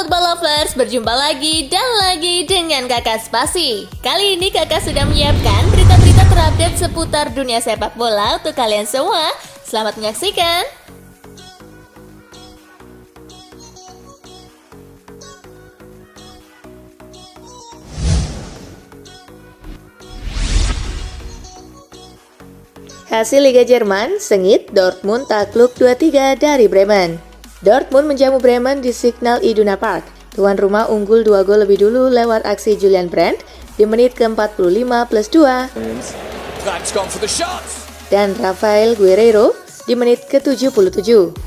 Football Lovers, berjumpa lagi dan lagi dengan Kakak Spasi. Kali ini Kakak sudah menyiapkan berita-berita terupdate seputar dunia sepak bola untuk kalian semua. Selamat menyaksikan. Hasil Liga Jerman, sengit Dortmund takluk 2-3 dari Bremen. Dortmund menjamu Bremen di Signal Iduna Park. Tuan rumah unggul 2 gol lebih dulu lewat aksi Julian Brandt di menit ke-45 plus 2. Dan Rafael Guerreiro di menit ke-77.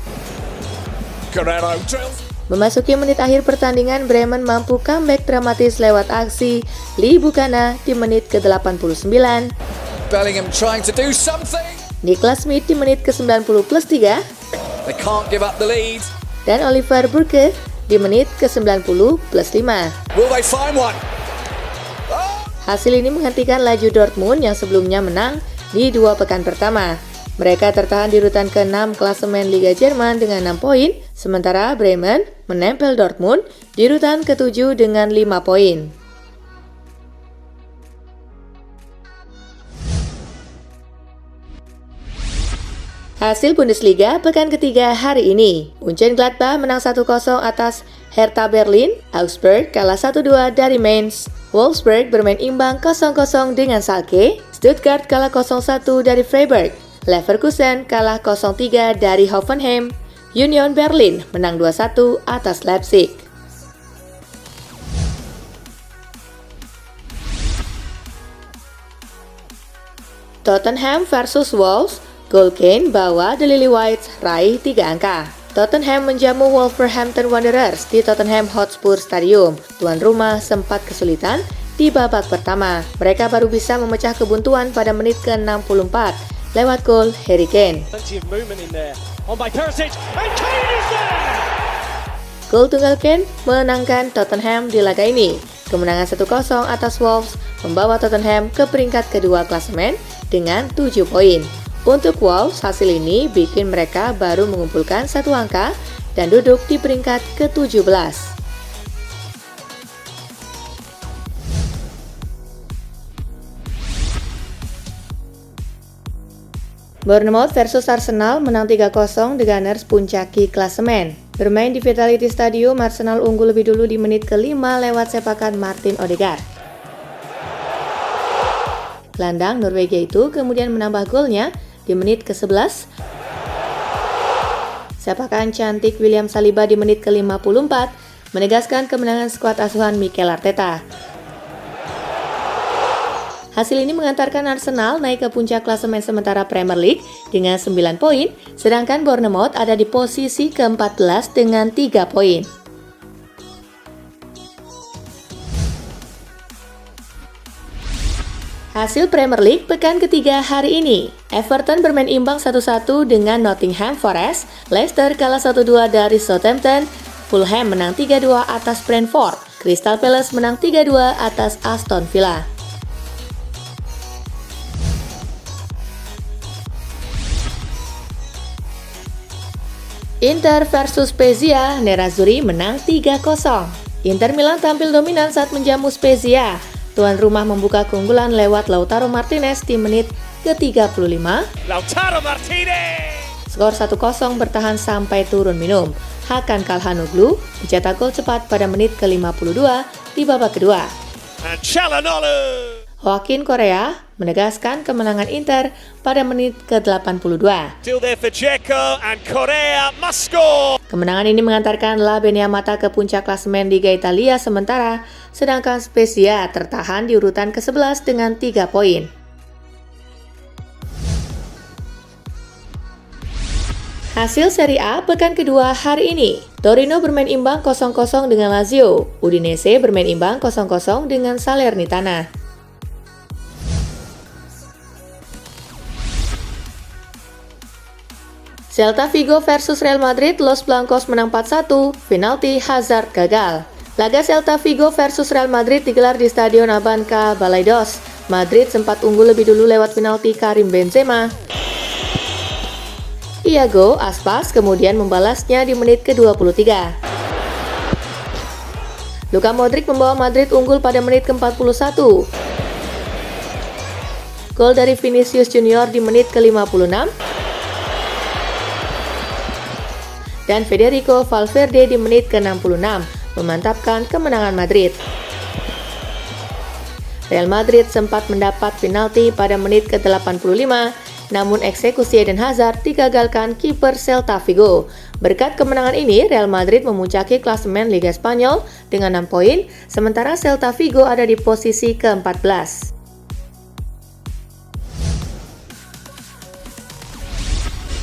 Memasuki menit akhir pertandingan, Bremen mampu comeback dramatis lewat aksi Lee Buchanan di menit ke-89. Bellingham trying to do something. Niklas Schmid di menit ke-90 plus 3. They can't give up the lead. Dan Oliver Burke di menit ke-90 plus 5. Will they find one? Hasil ini menghentikan laju Dortmund yang sebelumnya menang di 2 pekan pertama. Mereka tertahan di urutan ke-6 klasemen Liga Jerman dengan 6 poin, sementara Bremen menempel Dortmund di urutan ke-7 dengan 5 poin. Hasil Bundesliga pekan ketiga hari ini. Mönchengladbach menang 1-0 atas Hertha Berlin. Augsburg kalah 1-2 dari Mainz. Wolfsburg bermain imbang 0-0 dengan Schalke. Stuttgart kalah 0-1 dari Freiburg. Leverkusen kalah 0-3 dari Hoffenheim. Union Berlin menang 2-1 atas Leipzig. Tottenham versus Wolves. Gol Kane bawa The Lily-Whites raih 3 angka. Tottenham menjamu Wolverhampton Wanderers di Tottenham Hotspur Stadium. Tuan rumah sempat kesulitan di babak pertama. Mereka baru bisa memecah kebuntuan pada menit ke-64 lewat gol Harry Kane. Gol tunggal Kane menangkan Tottenham di laga ini. Kemenangan 1-0 atas Wolves membawa Tottenham ke peringkat kedua klasemen dengan 7 poin. Untuk Wolves, hasil ini bikin mereka baru mengumpulkan 1 angka dan duduk di peringkat ke-17. Bournemouth versus Arsenal menang 3-0, The Gunners puncaki klasemen. Bermain di Vitality Stadium, Arsenal unggul lebih dulu di menit ke-5 lewat sepakan Martin Odegaard. Gelandang Norwegia itu kemudian menambah golnya di menit ke-11. Sepakan cantik William Saliba di menit ke-54 menegaskan kemenangan skuad asuhan Mikel Arteta. Hasil ini mengantarkan Arsenal naik ke puncak klasemen sementara Premier League dengan 9 poin, sedangkan Bournemouth ada di posisi ke-14 dengan 3 poin. Hasil Premier League pekan ketiga hari ini. Everton bermain imbang 1-1 dengan Nottingham Forest. Leicester kalah 1-2 dari Southampton. Fulham menang 3-2 atas Brentford. Crystal Palace menang 3-2 atas Aston Villa. Inter versus Spezia, Nerazzurri menang 3-0. Inter Milan tampil dominan saat menjamu Spezia. Tuan rumah membuka keunggulan lewat Lautaro Martinez di menit ke-35. Lautaro Martinez! Skor 1-0 bertahan sampai turun minum. Hakan Calhanoglu mencetak gol cepat pada menit ke-52 di babak kedua. Joaquin Correa menegaskan kemenangan Inter pada menit ke-82. Kemenangan ini mengantarkan La Beniamata ke puncak klasemen Liga Italia sementara, sedangkan Spezia tertahan di urutan ke-11 dengan 3 poin. Hasil Serie A pekan kedua hari ini. Torino bermain imbang 0-0 dengan Lazio. Udinese bermain imbang 0-0 dengan Salernitana. Celta Vigo versus Real Madrid, Los Blancos menang 4-1, penalti Hazard gagal. Laga Celta Vigo versus Real Madrid digelar di Stadion Abanca Balaidos. Madrid sempat unggul lebih dulu lewat penalti Karim Benzema. Iago Aspas kemudian membalasnya di menit ke-23. Luka Modric membawa Madrid unggul pada menit ke-41. Gol dari Vinicius Junior di menit ke-56. Dan Federico Valverde di menit ke-66 memantapkan kemenangan Madrid. Real Madrid sempat mendapat penalti pada menit ke-85, namun eksekusi Eden Hazard digagalkan kiper Celta Vigo. Berkat kemenangan ini, Real Madrid memuncaki klasemen Liga Spanyol dengan 6 poin, sementara Celta Vigo ada di posisi ke-14.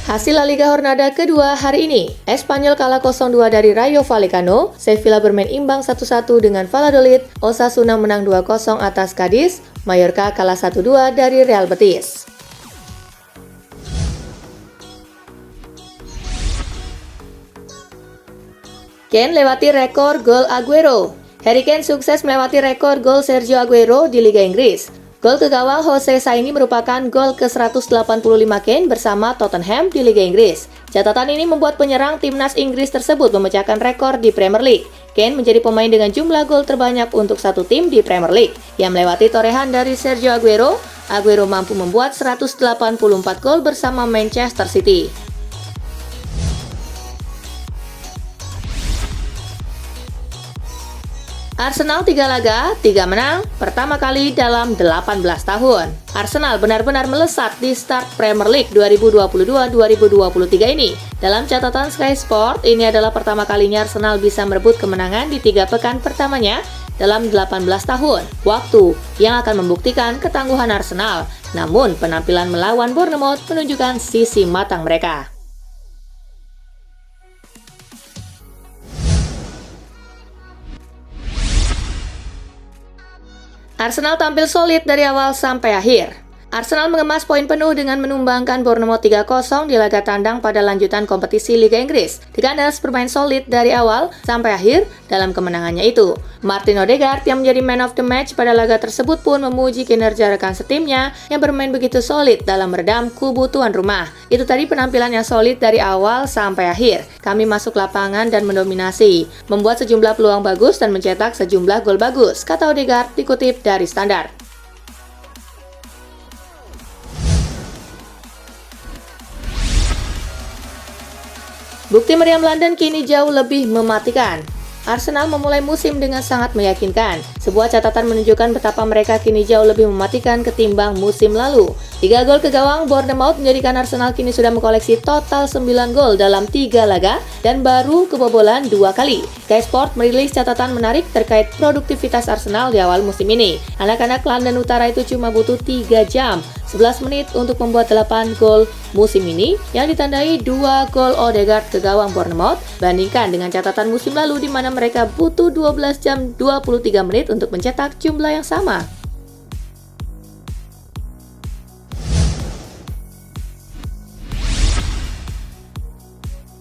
Hasil La Liga Jornada kedua hari ini, Espanyol kalah 0-2 dari Rayo Vallecano, Sevilla bermain imbang 1-1 dengan Valladolid, Osasuna menang 2-0 atas Cadiz, Mallorca kalah 1-2 dari Real Betis. Kane lewati rekor gol Aguero. Harry Kane sukses melewati rekor gol Sergio Aguero di Liga Inggris. Gol ke gawang Jose Saini merupakan gol ke-185 Kane bersama Tottenham di Liga Inggris. Catatan ini membuat penyerang timnas Inggris tersebut memecahkan rekor di Premier League. Kane menjadi pemain dengan jumlah gol terbanyak untuk satu tim di Premier League. Yang melewati torehan dari Sergio Aguero, Aguero mampu membuat 184 gol bersama Manchester City. Arsenal 3 laga, 3 menang, pertama kali dalam 18 tahun. Arsenal benar-benar melesat di start Premier League 2022-2023 ini. Dalam catatan Sky Sport, ini adalah pertama kalinya Arsenal bisa merebut kemenangan di 3 pekan pertamanya dalam 18 tahun. Waktu yang akan membuktikan ketangguhan Arsenal. Namun, penampilan melawan Bournemouth menunjukkan sisi matang mereka. Arsenal tampil solid dari awal sampai akhir. Arsenal mengemas poin penuh dengan menumbangkan Bournemouth 3-0 di laga tandang pada lanjutan kompetisi Liga Inggris. The Gunners bermain solid dari awal sampai akhir dalam kemenangannya itu. Martin Odegaard yang menjadi man of the match pada laga tersebut pun memuji kinerja rekan setimnya yang bermain begitu solid dalam meredam kubu tuan rumah. Itu tadi penampilan yang solid dari awal sampai akhir. Kami masuk lapangan dan mendominasi, membuat sejumlah peluang bagus dan mencetak sejumlah gol bagus, kata Odegaard dikutip dari Standard. Bukti meriam London kini jauh lebih mematikan. Arsenal memulai musim dengan sangat meyakinkan. Sebuah catatan menunjukkan betapa mereka kini jauh lebih mematikan ketimbang musim lalu. 3 gol ke gawang Bournemouth menjadikan Arsenal kini sudah mengkoleksi total 9 gol dalam 3 laga dan baru kebobolan 2 kali. Sky Sport merilis catatan menarik terkait produktivitas Arsenal di awal musim ini. Anak-anak London Utara itu cuma butuh 3 jam 11 menit untuk membuat 8 gol musim ini yang ditandai 2 gol Odegaard ke gawang Bournemouth, bandingkan dengan catatan musim lalu di mana mereka butuh 12 jam 23 menit untuk mencetak jumlah yang sama.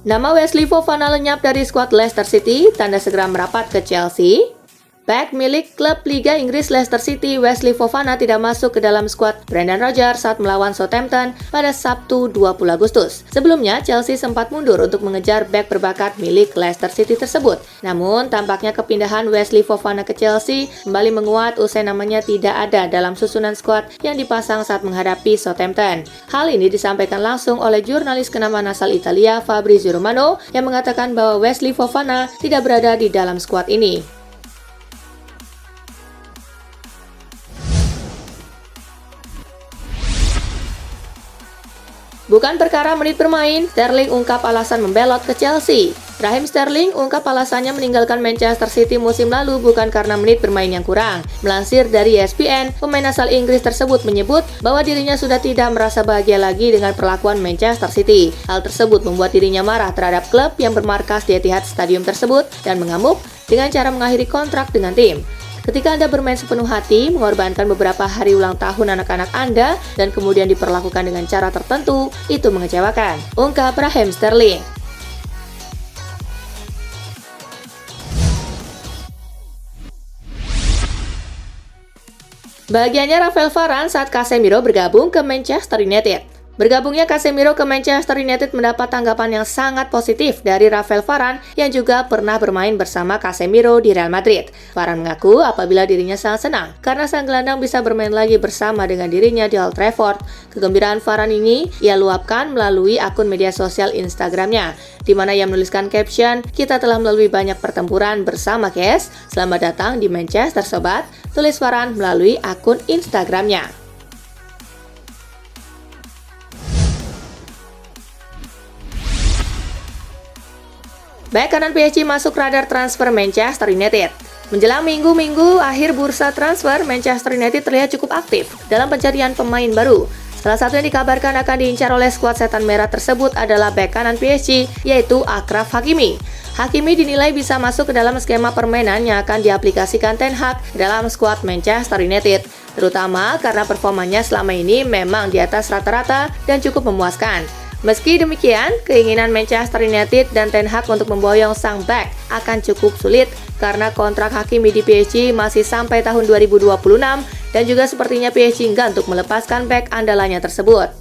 Nama Wesley Fofana lenyap dari skuad Leicester City, tanda segera merapat ke Chelsea. Back milik klub Liga Inggris Leicester City, Wesley Fofana tidak masuk ke dalam skuad Brendan Rodgers saat melawan Southampton pada Sabtu 20 Agustus. Sebelumnya, Chelsea sempat mundur untuk mengejar back berbakat milik Leicester City tersebut. Namun, tampaknya kepindahan Wesley Fofana ke Chelsea kembali menguat usai namanya tidak ada dalam susunan skuad yang dipasang saat menghadapi Southampton. Hal ini disampaikan langsung oleh jurnalis kenamaan asal Italia Fabrizio Romano yang mengatakan bahwa Wesley Fofana tidak berada di dalam skuad ini. Bukan perkara menit bermain, Sterling ungkap alasan membelot ke Chelsea. Raheem Sterling ungkap alasannya meninggalkan Manchester City musim lalu bukan karena menit bermain yang kurang. Melansir dari ESPN, pemain asal Inggris tersebut menyebut bahwa dirinya sudah tidak merasa bahagia lagi dengan perlakuan Manchester City. Hal tersebut membuat dirinya marah terhadap klub yang bermarkas di Etihad Stadium tersebut dan mengamuk dengan cara mengakhiri kontrak dengan tim. Ketika Anda bermain sepenuh hati, mengorbankan beberapa hari ulang tahun anak-anak Anda, dan kemudian diperlakukan dengan cara tertentu, itu mengecewakan, ungkap Raheem Sterling. Bahagianya Rafael Varane saat Casemiro bergabung ke Manchester United. Bergabungnya Casemiro ke Manchester United mendapat tanggapan yang sangat positif dari Rafael Varane yang juga pernah bermain bersama Casemiro di Real Madrid. Varane mengaku apabila dirinya sangat senang karena sang gelandang bisa bermain lagi bersama dengan dirinya di Old Trafford. Kegembiraan Varane ini ia luapkan melalui akun media sosial Instagramnya, di mana ia menuliskan caption, "Kita telah melalui banyak pertempuran bersama guys. Selamat datang di Manchester sobat," tulis Varane melalui akun Instagramnya. Bek kanan PSG masuk radar transfer Manchester United. Menjelang minggu-minggu akhir bursa transfer, Manchester United terlihat cukup aktif dalam pencarian pemain baru. Salah satu yang dikabarkan akan diincar oleh skuad setan merah tersebut adalah bek kanan PSG, yaitu Achraf Hakimi. Hakimi dinilai bisa masuk ke dalam skema permainan yang akan diaplikasikan Ten Hag dalam skuad Manchester United, terutama karena performanya selama ini memang di atas rata-rata dan cukup memuaskan. Meski demikian, keinginan Manchester United dan Ten Hag untuk memboyong sang bek akan cukup sulit karena kontrak Hakimi di PSG masih sampai tahun 2026 dan juga sepertinya PSG enggan untuk melepaskan bek andalannya tersebut.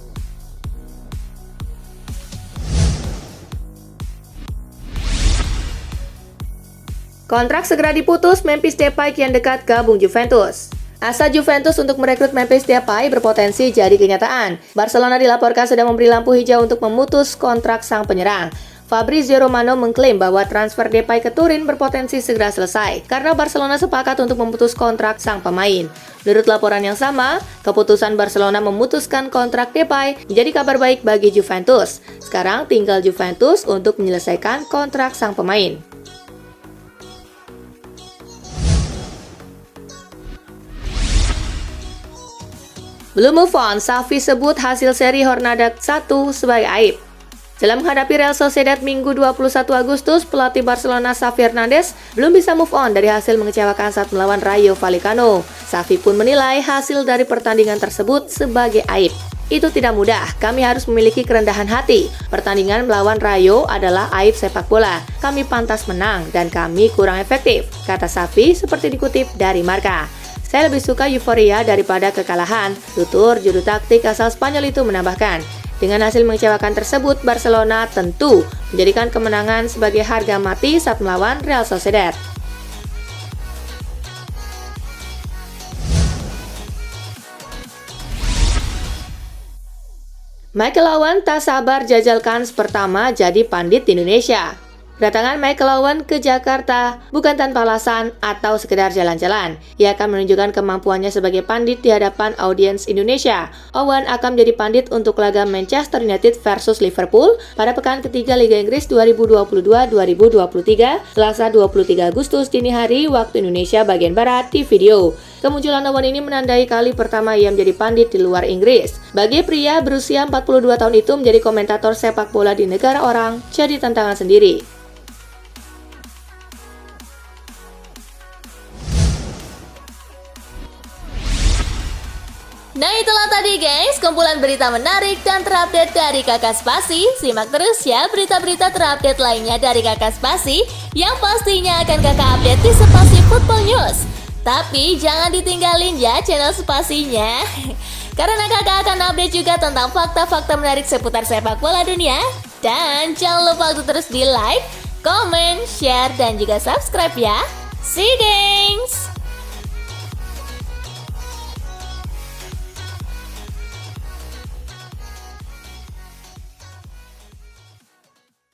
Kontrak segera diputus, Memphis Depay kian dekat gabung Juventus. Asa Juventus untuk merekrut Memphis Depay berpotensi jadi kenyataan. Barcelona dilaporkan sudah memberi lampu hijau untuk memutus kontrak sang penyerang. Fabrizio Romano mengklaim bahwa transfer Depay ke Turin berpotensi segera selesai karena Barcelona sepakat untuk memutus kontrak sang pemain. Menurut laporan yang sama, keputusan Barcelona memutuskan kontrak Depay menjadi kabar baik bagi Juventus. Sekarang tinggal Juventus untuk menyelesaikan kontrak sang pemain. Belum move on, Xavi sebut hasil seri Jornada 1 sebagai aib. Dalam menghadapi Real Sociedad Minggu 21 Agustus, pelatih Barcelona Xavi Hernandez belum bisa move on dari hasil mengecewakan saat melawan Rayo Vallecano. Xavi pun menilai hasil dari pertandingan tersebut sebagai aib. Itu tidak mudah, kami harus memiliki kerendahan hati. Pertandingan melawan Rayo adalah aib sepak bola. Kami pantas menang dan kami kurang efektif, kata Xavi seperti dikutip dari Marca. Saya lebih suka euforia daripada kekalahan, tutur juru taktik asal Spanyol itu menambahkan. Dengan hasil mengecewakan tersebut, Barcelona tentu menjadikan kemenangan sebagai harga mati saat melawan Real Sociedad. Michael Owen tak sabar jajal kans pertama jadi pandit di Indonesia. Kedatangan Michael Owen ke Jakarta bukan tanpa alasan atau sekedar jalan-jalan. Ia akan menunjukkan kemampuannya sebagai pandit di hadapan audiens Indonesia. Owen akan menjadi pandit untuk laga Manchester United versus Liverpool pada pekan ketiga Liga Inggris 2022-2023, Selasa 23 Agustus dini hari waktu Indonesia bagian Barat di video. Kemunculan Owen ini menandai kali pertama ia menjadi pandit di luar Inggris. Bagi pria berusia 42 tahun itu menjadi komentator sepak bola di negara orang jadi tantangan sendiri. Nah itulah tadi guys, kumpulan berita menarik dan terupdate dari Kakak Spasi. Simak terus ya berita-berita terupdate lainnya dari Kakak Spasi yang pastinya akan Kakak update di Spasi Football News. Tapi jangan ditinggalin ya channel Spasinya, karena Kakak akan update juga tentang fakta-fakta menarik seputar sepak bola dunia. Dan jangan lupa untuk terus di like, comment, share, dan juga subscribe ya. See you guys!